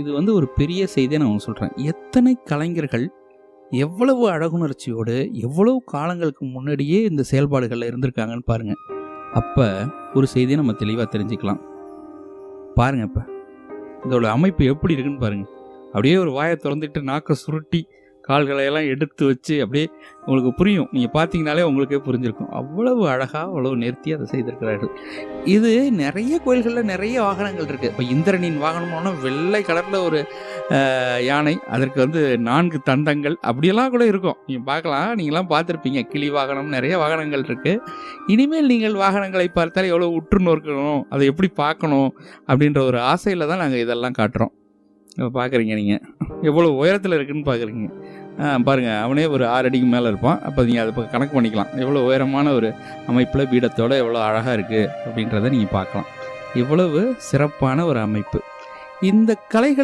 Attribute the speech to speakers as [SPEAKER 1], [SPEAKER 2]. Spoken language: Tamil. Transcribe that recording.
[SPEAKER 1] இது ஒரு பெரிய செய்தியா நான் உங்களுக்கு சொல்றேன். எத்தனை கலைஞர்கள் எவ்வளவு அழகுணர்ச்சியோடு, எவ்வளவு காலங்களுக்கு முன்னாடியே இந்த செயல்பாடுகள்ல இருந்திருக்காங்கன்னு பாருங்க. அப்ப ஒரு செய்திய நம்ம தெளிவா தெரிஞ்சுக்கலாம். பாருங்க இப்ப. இதோட அமைப்பு எப்படி இருக்குன்னு பாருங்க. அப்படியே ஒரு வாய தொறந்துட்டு நாக்க சுருட்டி கால்களை எல்லாம் எடுத்து வச்சு அப்படியே உங்களுக்கு புரியும். நீங்க பார்த்தீங்கனாலே உங்களுக்கே புரிஞ்சிருக்கும். அவ்வளவு அழகா, அவ்வளவு நேர்த்தியா அதை செய்திருக்கிறார்கள். இது நிறைய கோயில்கள்ல நிறைய வாகனங்கள் இருக்கு. இப்போ இந்திரனின் வாகனமான வெள்ளை கலர்ல ஒரு யானை, அதற்கு 4 தந்தங்கள் அப்படியெல்லாம் கூட இருக்கும். நீங்க பார்க்கலாம், நீங்களாம் பார்த்துருப்பீங்க. கிளி வாகனம், நிறைய வாகனங்கள் இருக்கு. இனிமேல் நீங்கள் வாகனங்களை பார்த்தால் எவ்வளோ உற்று நோக்கணும், அதை எப்படி பார்க்கணும் அப்படின்ற ஒரு ஆசையில் தான் நாங்கள் இதெல்லாம் காட்டுறோம். பார்க்குறீங்க நீங்கள் எவ்வளோ உயரத்தில் இருக்குதுன்னு பார்க்குறீங்க. பாருங்கள், அவனே ஒரு 6 அடிக்கு மேலே இருப்பான். அப்போ நீங்கள் அதை கணக்கு பண்ணிக்கலாம். எவ்வளோ உயரமான ஒரு அமைப்பில் பீடத்தோடு எவ்வளோ அழகாக இருக்குது அப்படின்றத நீங்கள் பார்க்கலாம். இவ்வளவு சிறப்பான ஒரு அமைப்பு. இந்த கலைகள்